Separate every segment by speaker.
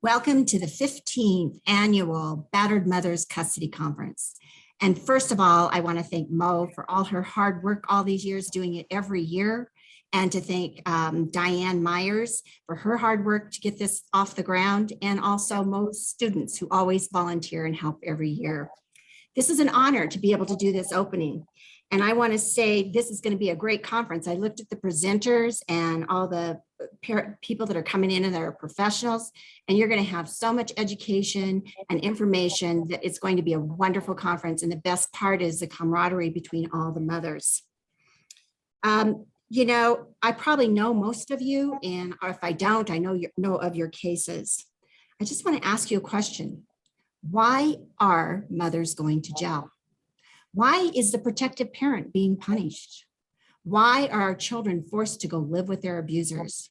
Speaker 1: Welcome to the 15th annual Battered Mothers Custody Conference. And first of all, I want to thank Mo for all her hard work all these years, doing it every year, and to thank Diane Myers for her hard work to get this off the ground, and also Mo's students who always volunteer and help every year. This is an honor to be able to do this opening. And I want to say this is going to be a great conference. I looked at the presenters and all the people that are coming in and that are professionals, and you're going to have so much education and information that it's going to be a wonderful conference. And the best part is the camaraderie between all the mothers. You know, I probably know most of you, and if I don't, I know of your cases. I just want to ask you a question. Why are mothers going to jail? Why is the protective parent being punished? Why are our children forced to go live with their abusers?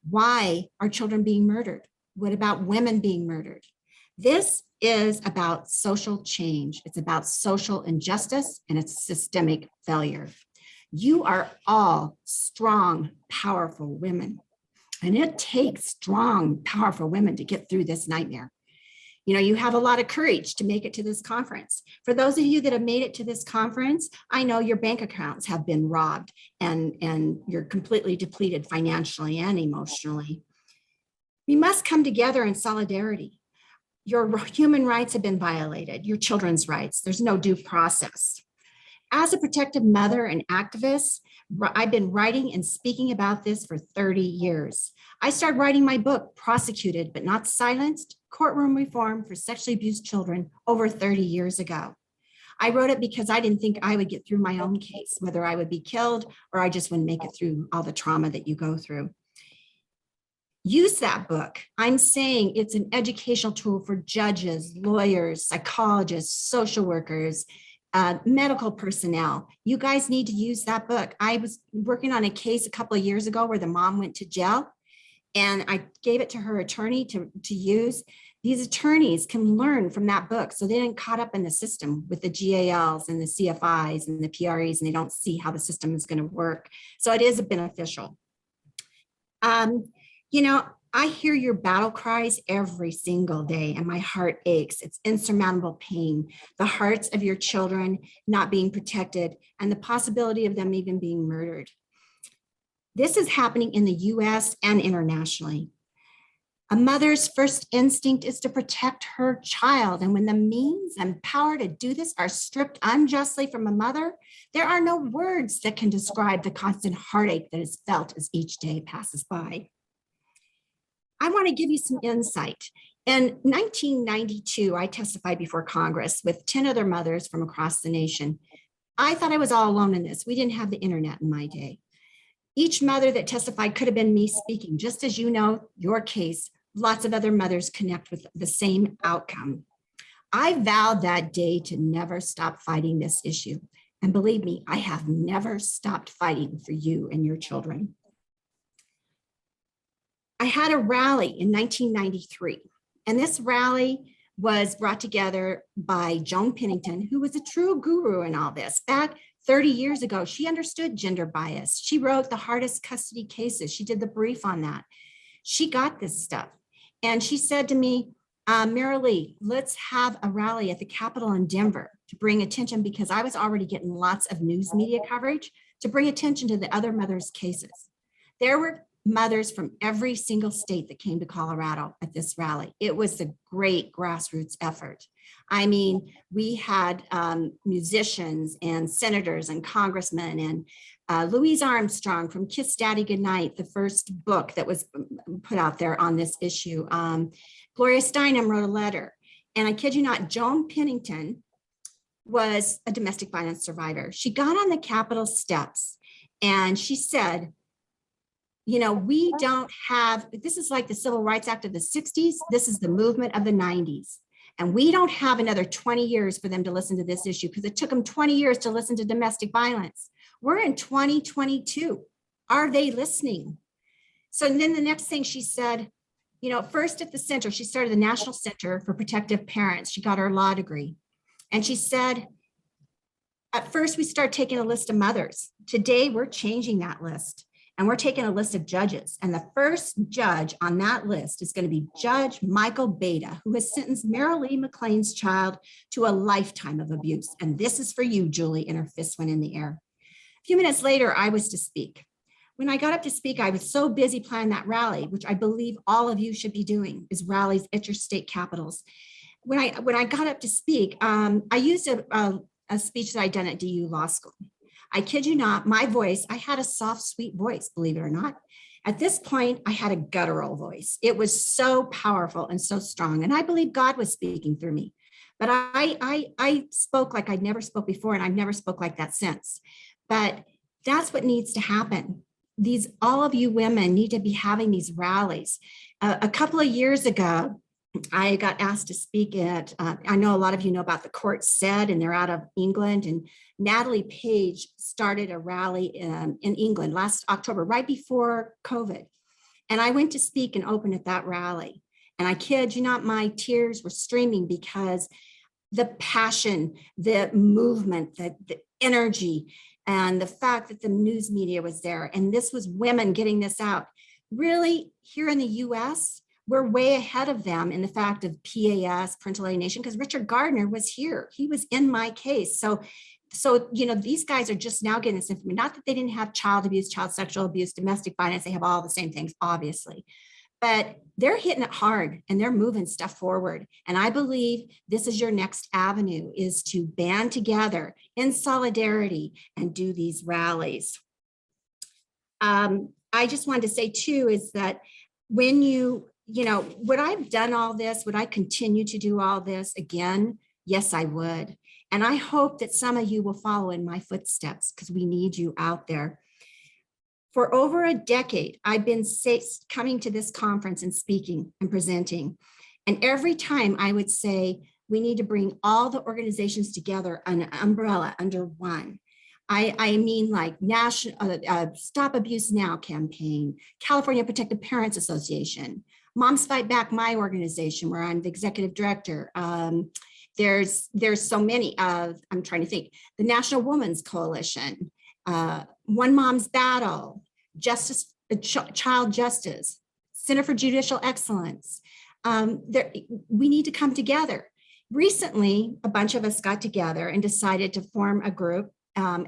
Speaker 1: Why are children being murdered? What about women being murdered? This is about social change. It's about social injustice, and it's systemic failure. You are all strong, powerful women, and it takes strong, powerful women to get through this nightmare. You know, you have a lot of courage to make it to this conference. For those of you that have made it to this conference, I know your bank accounts have been robbed and you're completely depleted financially and emotionally. We must come together in solidarity. Your human rights have been violated, your children's rights. There's no due process. As a protective mother and activist, I've been writing and speaking about this for 30 years. I started writing my book, Prosecuted But Not Silenced, Courtroom Reform for Sexually Abused Children, over 30 years ago. I wrote it because I didn't think I would get through my own case, whether I would be killed or I just wouldn't make it through all the trauma that you go through. Use that book. I'm saying it's an educational tool for judges, lawyers, psychologists, social workers, medical personnel. You guys need to use that book. I was working on a case a couple of years ago where the mom went to jail, and I gave it to her attorney to use. These attorneys can learn from that book, so they didn't caught up in the system with the GALs and the CFIs and the PREs, and they don't see how the system is going to work. So it is beneficial. You know, I hear your battle cries every single day, and my heart aches. It's insurmountable pain, the hearts of your children not being protected, and the possibility of them even being murdered. This is happening in the US and internationally. A mother's first instinct is to protect her child, and when the means and power to do this are stripped unjustly from a mother, there are no words that can describe the constant heartache that is felt as each day passes by. I want to give you some insight. In 1992, I testified before Congress with 10 other mothers from across the nation. I thought I was all alone in this. We didn't have the internet in my day. Each mother that testified could have been me speaking. Just as you know, your case, lots of other mothers connect with the same outcome. I vowed that day to never stop fighting this issue. And believe me, I have never stopped fighting for you and your children. I had a rally in 1993, and this rally was brought together by Joan Pennington, who was a true guru in all this. Back 30 years ago, she understood gender bias. She wrote the hardest custody cases. She did the brief on that. She got this stuff. And she said to me, Maralee, let's have a rally at the Capitol in Denver to bring attention, because I was already getting lots of news media coverage, to bring attention to the other mothers' cases. There were mothers from every single state that came to Colorado at this rally. It was a great grassroots effort. I mean, we had musicians and senators and congressmen, and Louise Armstrong from Kiss Daddy Goodnight, the first book that was put out there on this issue. Gloria Steinem wrote a letter. And I kid you not, Joan Pennington was a domestic violence survivor. She got on the Capitol steps and she said, you know, we don't have, this is like the Civil Rights Act of the 60s. This is the movement of the 90s. And we don't have another 20 years for them to listen to this issue, because it took them 20 years to listen to domestic violence. We're in 2022. Are they listening? So then the next thing she said, you know, first at the center, she started the National Center for Protective Parents. She got her law degree. And she said, at first we start taking a list of mothers. Today we're changing that list. And we're taking a list of judges. And the first judge on that list is going to be Judge Michael Beta, who has sentenced Maralee McLean's child to a lifetime of abuse. And this is for you, Julie, and her fist went in the air. A few minutes later, I was to speak. When I got up to speak, I was so busy planning that rally, which I believe all of you should be doing, is rallies at your state capitals. When I got up to speak, I used a speech that I'd done at DU Law School. I kid you not, my voice, I had a soft, sweet voice, believe it or not. At this point, I had a guttural voice. It was so powerful and so strong. And I believe God was speaking through me. But I spoke like I'd never spoke before, and I've never spoke like that since. But that's what needs to happen. All of you women need to be having these rallies. A couple of years ago, I got asked to speak at, I know a lot of you know about the Court Said, and they're out of England. And Natalie Page started a rally in England last October, right before COVID. And I went to speak and open at that rally. And I kid you not, my tears were streaming because the passion, the movement, the energy, and the fact that the news media was there, and this was women getting this out. Really, here in the US, we're way ahead of them in the fact of PAS, parental alienation, because Richard Gardner was here. He was in my case. So, these guys are just now getting this information. Not that they didn't have child abuse, child sexual abuse, domestic violence. They have all the same things, obviously. But they're hitting it hard and they're moving stuff forward. And I believe this is your next avenue, is to band together in solidarity and do these rallies. I just wanted to say too, is that when would I have done all this? Would I continue to do all this again? Yes, I would. And I hope that some of you will follow in my footsteps, because we need you out there. For over a decade, I've been coming to this conference and speaking and presenting. And every time I would say, we need to bring all the organizations together on an umbrella under one. I mean, like National Stop Abuse Now campaign, California Protective Parents Association, Moms Fight Back, my organization, where I'm the executive director. There's so many I'm trying to think, the National Women's Coalition, One Mom's Battle, Child Justice, Center for Judicial Excellence. We need to come together. Recently, a bunch of us got together and decided to form a group.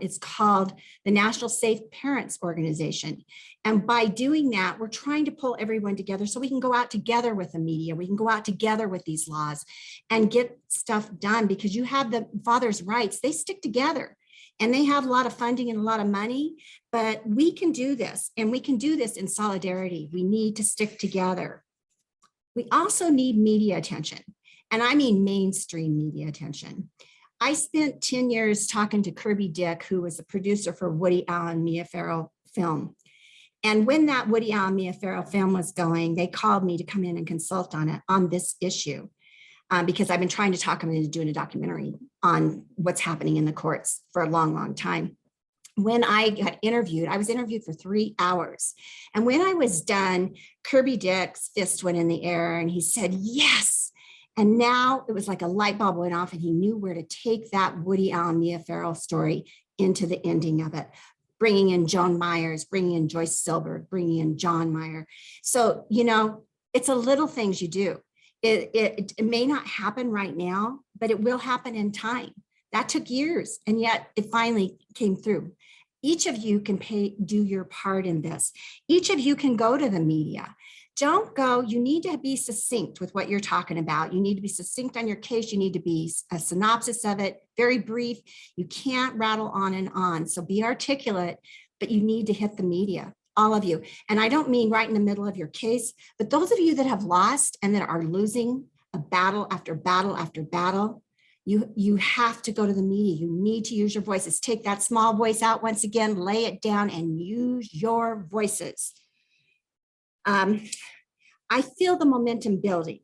Speaker 1: It's called the National Safe Parents Organization. And by doing that, we're trying to pull everyone together so we can go out together with the media. We can go out together with these laws and get stuff done, because you have the father's rights. They stick together. And they have a lot of funding and a lot of money, but we can do this, and we can do this in solidarity. We need to stick together. We also need media attention, and I mean mainstream media attention. I spent 10 years talking to Kirby Dick, who was the producer for Woody Allen, Mia Farrow film. And when that Woody Allen, Mia Farrow film was going, they called me to come in and consult on it, on this issue. Because I've been trying to talk them into doing a documentary on what's happening in the courts for a long, long time. When I got interviewed, I was interviewed for 3 hours. And when I was done, Kirby Dick's fist went in the air and he said, yes. And now it was like a light bulb went off, and he knew where to take that Woody Allen, Mia Farrow story into the ending of it, bringing in Joan Myers, bringing in Joyce Silberg, bringing in John Meyer. So, it's a little things you do. It may not happen right now, but it will happen in time. That took years, and yet it finally came through. Each of you can do your part in this. Each of you can go to the media. Don't go, you need to be succinct with what you're talking about. You need to be succinct on your case. You need to be a synopsis of it, very brief. You can't rattle on and on. So be articulate, but you need to hit the media. All of you. And I don't mean right in the middle of your case, but those of you that have lost and that are losing a battle after battle after battle, you have to go to the media. You need to use your voices. Take that small voice out once again, lay it down, and use your voices. I feel the momentum building.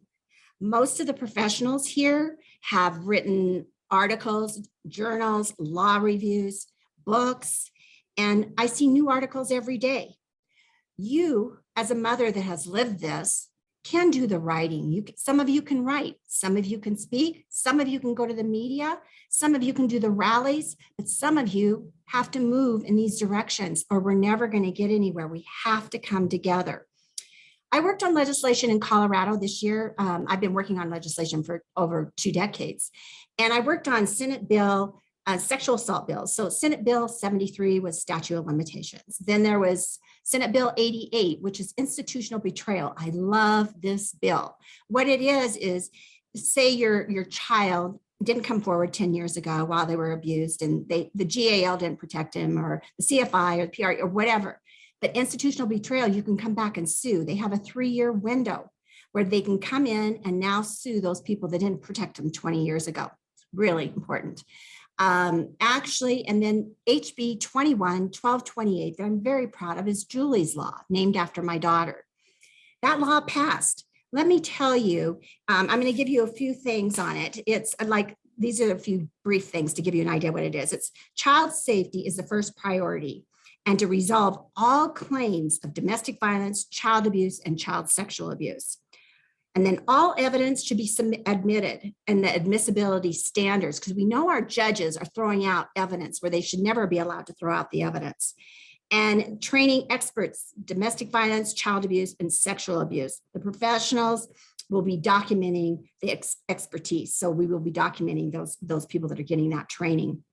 Speaker 1: Most of the professionals here have written articles, journals, law reviews, books, and I see new articles every day. You, as a mother that has lived this, can do the writing. Some of you can write, some of you can speak, some of you can go to the media, some of you can do the rallies, but some of you have to move in these directions or we're never going to get anywhere. We have to come together. I worked on legislation in Colorado this year. I've been working on legislation for over 2 decades. And I worked on Senate bill, sexual assault bills. So Senate Bill 73 was statute of limitations. Then there was Senate Bill 88, which is institutional betrayal. I love this bill. What it is say your child didn't come forward 10 years ago while they were abused and the GAL didn't protect him or the CFI or the PR or whatever. But institutional betrayal, you can come back and sue. They have a 3-year window where they can come in and now sue those people that didn't protect them 20 years ago. It's really important. Actually, and then HB 21-1228 that I'm very proud of is Julie's Law, named after my daughter. That law passed. Let me tell you, I'm going to give you a few things on it. It's like, these are a few brief things to give you an idea what it is. It's child safety is the first priority, and to resolve all claims of domestic violence, child abuse, and child sexual abuse. And then all evidence should be admitted and the admissibility standards, because we know our judges are throwing out evidence where they should never be allowed to throw out the evidence. And training experts, domestic violence, child abuse, and sexual abuse. The professionals will be documenting the expertise. So we will be documenting those people that are getting that training.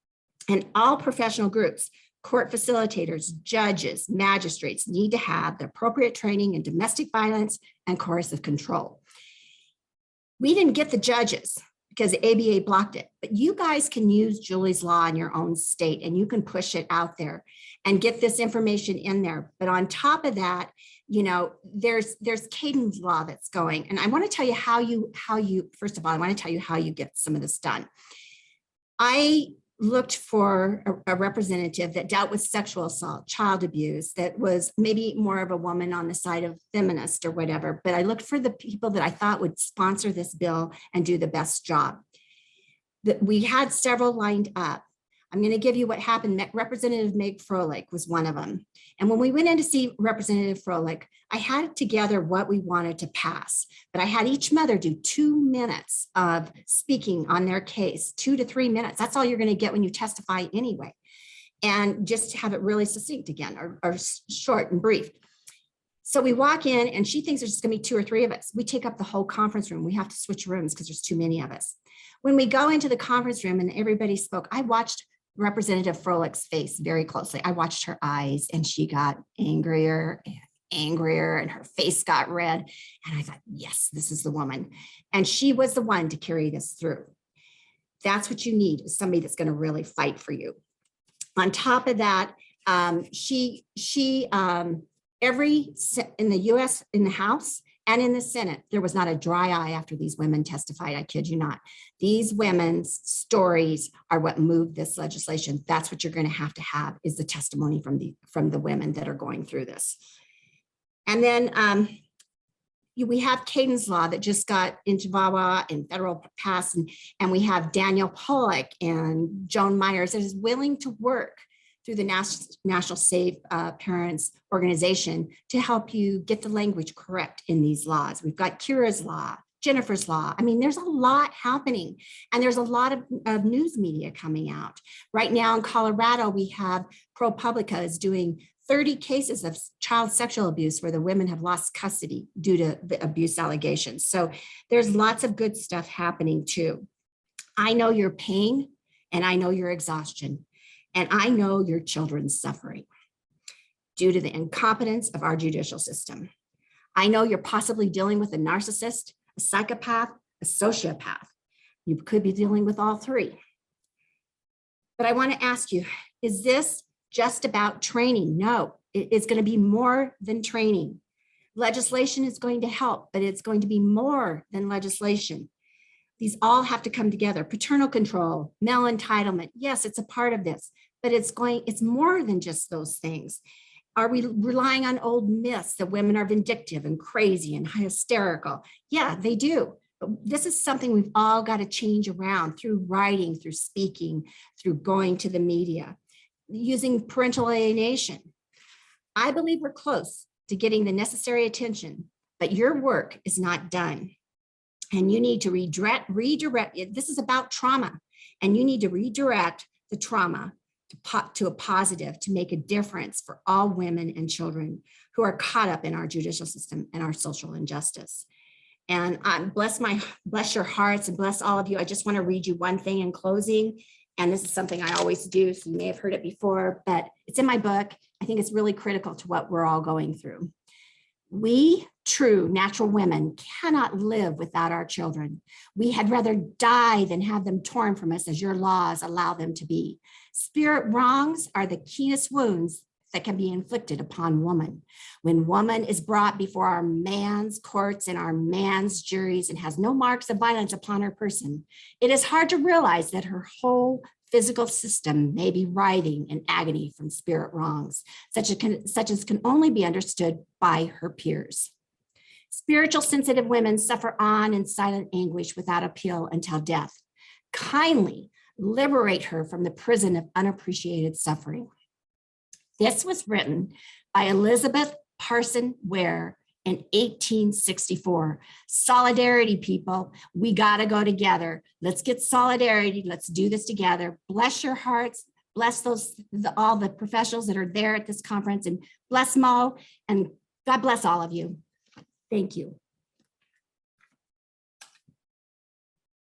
Speaker 1: And all professional groups, court facilitators, judges, magistrates need to have the appropriate training in domestic violence and coercive control. We didn't get the judges because the ABA blocked it, but you guys can use Julie's Law in your own state and you can push it out there and get this information in there. But on top of that, you know, there's Caden's Law that's going. And I want to tell you how you, first of all, I want to tell you how you get some of this done. I looked for a representative that dealt with sexual assault, child abuse, that was maybe more of a woman on the side of feminist or whatever, but I looked for the people that I thought would sponsor this bill and do the best job. We had several lined up. I'm going to give you what happened. Representative Meg Froelich was one of them. And when we went in to see Representative Froelich, I had together what we wanted to pass, but I had each mother do 2 minutes of speaking on their case, 2 to 3 minutes. That's all you're going to get when you testify anyway. And just have it really succinct again, or short and brief. So we walk in and she thinks there's just going to be 2 or 3 of us. We take up the whole conference room. We have to switch rooms because there's too many of us. When we go into the conference room and everybody spoke, I watched Representative Froelich's face very closely. I watched her eyes and she got angrier and angrier and her face got red. And I thought, yes, this is the woman. And she was the one to carry this through. That's what you need, is somebody that's going to really fight for you. On top of that, in the US, in the House and in the Senate, there was not a dry eye after these women testified. I kid you not. These women's stories are what moved this legislation. That's what you're going to have is the testimony from the women that are going through this. And then we have Caden's Law that just got into VAWA and federal pass, and we have Daniel Pollock and Joan Myers that is willing to work through the National Safe Parents Organization to help you get the language correct in these laws. We've got Kira's Law, Jennifer's Law. I mean, there's a lot happening, and there's a lot of news media coming out. Right now in Colorado, we have ProPublica is doing 30 cases of child sexual abuse where the women have lost custody due to the abuse allegations. So there's lots of good stuff happening too. I know your pain and I know your exhaustion. And I know your children's suffering due to the incompetence of our judicial system. I know you're possibly dealing with a narcissist, a psychopath, a sociopath. You could be dealing with all 3. But I want to ask you, is this just about training? No, it's going to be more than training. Legislation is going to help, but it's going to be more than legislation. These all have to come together. Paternal control, male entitlement. Yes, it's a part of this, but it's more than just those things. Are we relying on old myths that women are vindictive and crazy and hysterical? Yeah, they do. But this is something we've all got to change around through writing, through speaking, through going to the media, using parental alienation. I believe we're close to getting the necessary attention but your work is not done. And you need to redirect, this is about trauma, and you need to redirect the trauma to a positive, to make a difference for all women and children who are caught up in our judicial system and our social injustice. And bless your hearts and bless all of you. I just want to read you one thing in closing. And this is something I always do, so you may have heard it before, but it's in my book. I think it's really critical to what we're all going through. We true natural women cannot live without our children. We had rather die than have them torn from us as your laws allow them to be. Spirit wrongs are the keenest wounds that can be inflicted upon woman. When woman is brought before our man's courts and our man's juries and has no marks of violence upon her person, it is hard to realize that her whole physical system may be writhing in agony from spirit wrongs, such as can only be understood by her peers. Spiritual sensitive women suffer on in silent anguish without appeal until death. Kindly liberate her from the prison of unappreciated suffering. This was written by Elizabeth Parson Ware in 1864. Solidarity, people. We got to go together. Let's get solidarity. Let's do this together. Bless your hearts. Bless all the professionals that are there at this conference, and bless Mo, and God bless all of you. Thank you.